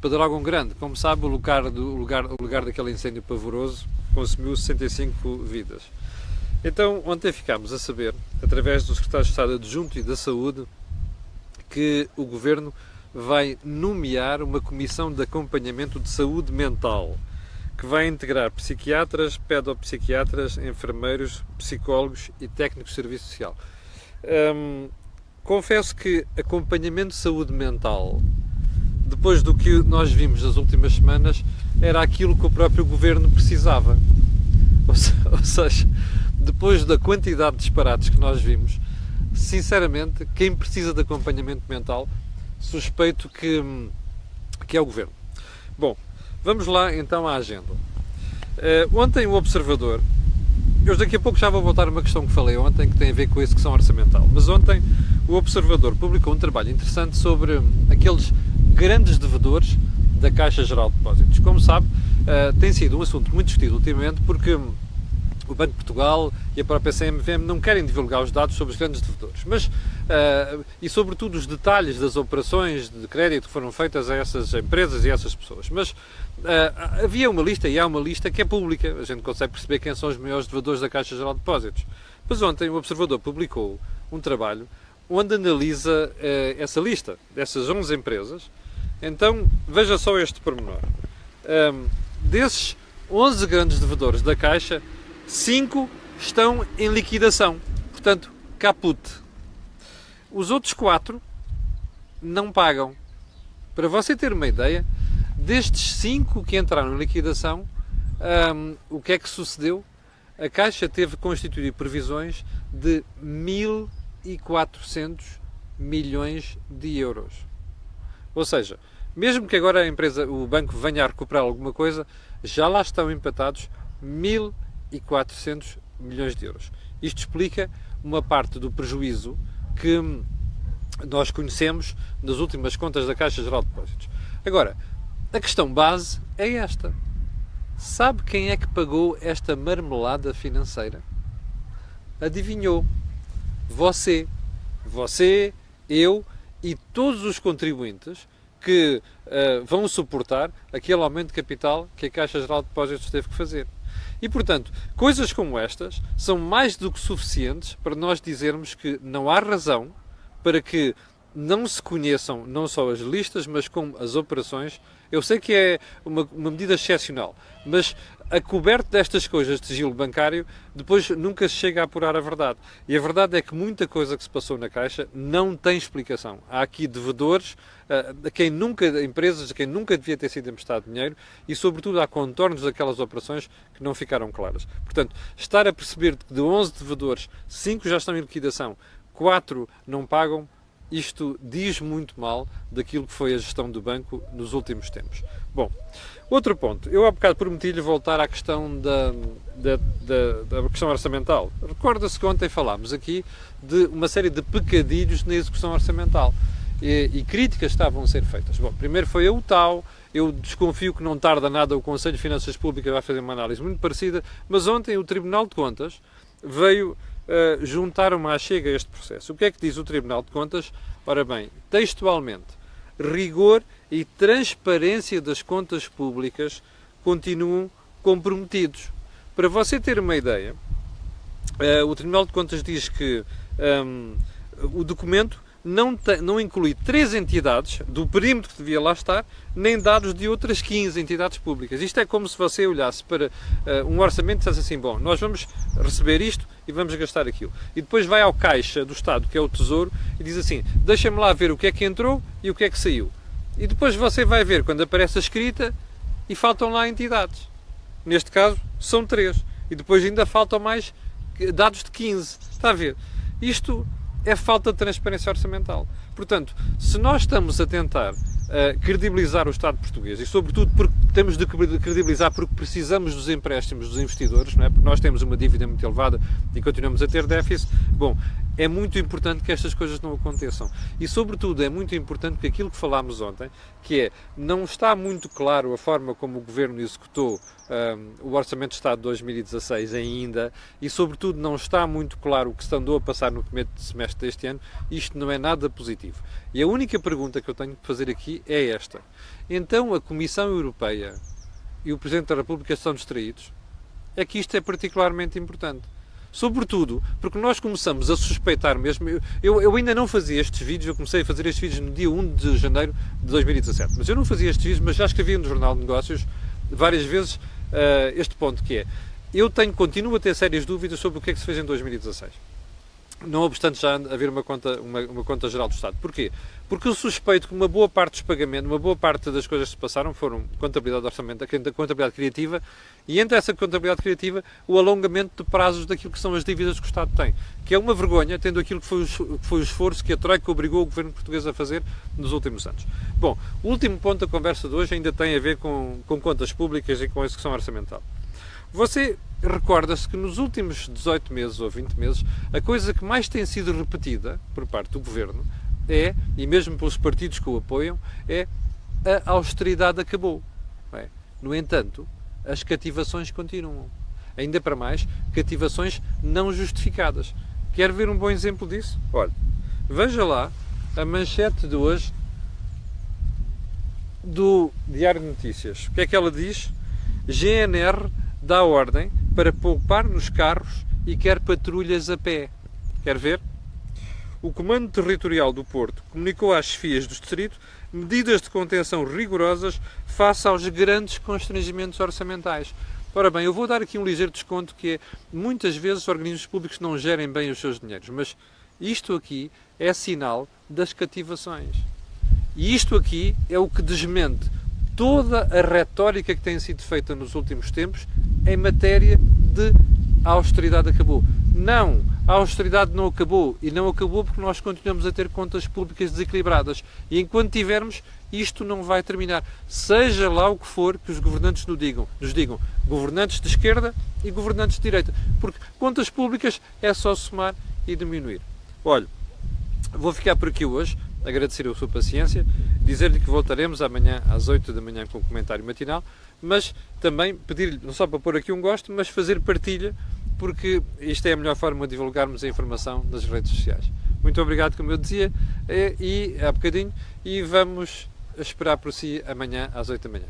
para Dragão Grande. Como sabe, o lugar daquele incêndio pavoroso consumiu 65 vidas. Então, ontem ficámos a saber, através do Secretário de Estado Adjunto e da Saúde, que o Governo vai nomear uma comissão de acompanhamento de saúde mental, que vai integrar psiquiatras, pedopsiquiatras, enfermeiros, psicólogos e técnicos de serviço social. Confesso que acompanhamento de saúde mental, depois do que nós vimos nas últimas semanas, era aquilo que o próprio Governo precisava. Ou seja, depois da quantidade de disparates que nós vimos, sinceramente, quem precisa de acompanhamento mental, suspeito que é o Governo. Bom, vamos lá então à agenda. Ontem o Observador, eu daqui a pouco já vou voltar a uma questão que falei ontem, que tem a ver com a execução orçamental, mas ontem o Observador publicou um trabalho interessante sobre aqueles grandes devedores da Caixa Geral de Depósitos. Como sabe, tem sido um assunto muito discutido ultimamente, porque o Banco de Portugal e a própria CMVM não querem divulgar os dados sobre os grandes devedores, mas, e sobretudo os detalhes das operações de crédito que foram feitas a essas empresas e a essas pessoas. Mas havia uma lista, e há uma lista que é pública, a gente consegue perceber quem são os maiores devedores da Caixa Geral de Depósitos. Mas ontem o Observador publicou um trabalho onde analisa essa lista dessas 11 empresas. Então, veja só este pormenor. Desses 11 grandes devedores da Caixa, 5 estão em liquidação, portanto, caput. Os outros 4 não pagam. Para você ter uma ideia, destes 5 que entraram em liquidação, o que é que sucedeu? A Caixa teve que constituir previsões de 1.400 milhões de euros. Ou seja, mesmo que agora o banco venha a recuperar alguma coisa, já lá estão empatados 1.400 milhões de euros. Isto explica uma parte do prejuízo que nós conhecemos nas últimas contas da Caixa Geral de Depósitos. Agora, a questão base é esta. Sabe quem é que pagou esta marmelada financeira? Adivinhou? Você. Você, eu e todos os contribuintes que vão suportar aquele aumento de capital que a Caixa Geral de Depósitos teve que fazer. E, portanto, coisas como estas são mais do que suficientes para nós dizermos que não há razão para que não se conheçam não só as listas, mas como as operações. Eu sei que é uma medida excepcional, mas a coberto destas coisas de sigilo bancário, depois nunca se chega a apurar a verdade. E a verdade é que muita coisa que se passou na Caixa não tem explicação. Há aqui devedores, empresas a quem nunca devia ter sido emprestado dinheiro, e sobretudo há contornos daquelas operações que não ficaram claras. Portanto, estar a perceber que de 11 devedores, 5 já estão em liquidação, 4 não pagam, isto diz muito mal daquilo que foi a gestão do banco nos últimos tempos. Bom, outro ponto. Eu há bocado prometi-lhe voltar à questão da questão orçamental. Recorda-se que ontem falámos aqui de uma série de pecadilhos na execução orçamental e críticas estavam a ser feitas. Bom, primeiro foi a UTAU. Eu desconfio que não tarda nada o Conselho de Finanças Públicas vai fazer uma análise muito parecida, mas ontem o Tribunal de Contas veio juntar uma achega a este processo. O que é que diz o Tribunal de Contas? Ora bem, textualmente, rigor e transparência das contas públicas continuam comprometidos. Para você ter uma ideia, o Tribunal de Contas diz que o documento não inclui 3 entidades do perímetro que devia lá estar, nem dados de outras 15 entidades públicas. Isto é como se você olhasse para um orçamento e dissesse assim, bom, nós vamos receber isto e vamos gastar aquilo. E depois vai ao Caixa do Estado, que é o Tesouro, e diz assim, deixa-me lá ver o que é que entrou e o que é que saiu. E depois você vai ver quando aparece a escrita e faltam lá entidades. Neste caso, são 3. E depois ainda faltam mais dados de 15. Está a ver? Isto é falta de transparência orçamental. Portanto, se nós estamos a tentar credibilizar o Estado português e, sobretudo, porque temos de credibilizar porque precisamos dos empréstimos dos investidores, não é? Porque nós temos uma dívida muito elevada e continuamos a ter déficit, bom, é muito importante que estas coisas não aconteçam. E, sobretudo, é muito importante que aquilo que falámos ontem, que é, não está muito claro a forma como o Governo executou o Orçamento de Estado de 2016 ainda, e, sobretudo, não está muito claro o que se andou a passar no primeiro semestre deste ano. Isto não é nada positivo. E a única pergunta que eu tenho que fazer aqui é esta. Então, a Comissão Europeia e o Presidente da República estão distraídos? É que isto é particularmente importante. Sobretudo porque nós começamos a suspeitar mesmo. Eu ainda não fazia estes vídeos, eu comecei a fazer estes vídeos no dia 1 de janeiro de 2017. Mas eu não fazia estes vídeos, mas já escrevi no Jornal de Negócios várias vezes este ponto, que é: continuo a ter sérias dúvidas sobre o que é que se fez em 2016. Não obstante já haver uma conta geral do Estado. Porquê? Porque eu suspeito que uma boa parte dos pagamentos, uma boa parte das coisas que se passaram foram contabilidade de orçamento, a contabilidade criativa, e entre essa contabilidade criativa, o alongamento de prazos daquilo que são as dívidas que o Estado tem. Que é uma vergonha, tendo aquilo que foi o esforço que a Troika obrigou o governo português a fazer nos últimos anos. Bom, o último ponto da conversa de hoje ainda tem a ver com contas públicas e com a execução orçamental. Você recorda-se que nos últimos 18 meses ou 20 meses, a coisa que mais tem sido repetida por parte do Governo é, e mesmo pelos partidos que o apoiam, é a austeridade acabou. É. No entanto, as cativações continuam. Ainda para mais, cativações não justificadas. Quer ver um bom exemplo disso? Olha, veja lá a manchete de hoje do Diário de Notícias. O que é que ela diz? GNR dá ordem para poupar nos carros e quer patrulhas a pé. Quer ver? O Comando Territorial do Porto comunicou às chefias do distrito medidas de contenção rigorosas face aos grandes constrangimentos orçamentais. Ora bem, eu vou dar aqui um ligeiro desconto, que é, muitas vezes os organismos públicos não gerem bem os seus dinheiros, mas isto aqui é sinal das cativações. E isto aqui é o que desmente toda a retórica que tem sido feita nos últimos tempos em matéria de a austeridade acabou. Não, a austeridade não acabou, e não acabou porque nós continuamos a ter contas públicas desequilibradas, e enquanto tivermos, isto não vai terminar, seja lá o que for que os governantes nos digam, governantes de esquerda e governantes de direita, porque contas públicas é só somar e diminuir. Olha, vou ficar por aqui hoje, agradecer a sua paciência, dizer-lhe que voltaremos amanhã às 8 da manhã com o comentário matinal, mas também pedir-lhe, não só para pôr aqui um gosto, mas fazer partilha, porque isto é a melhor forma de divulgarmos a informação nas redes sociais. Muito obrigado, como eu dizia, e há bocadinho, e vamos esperar por si amanhã às 8 da manhã.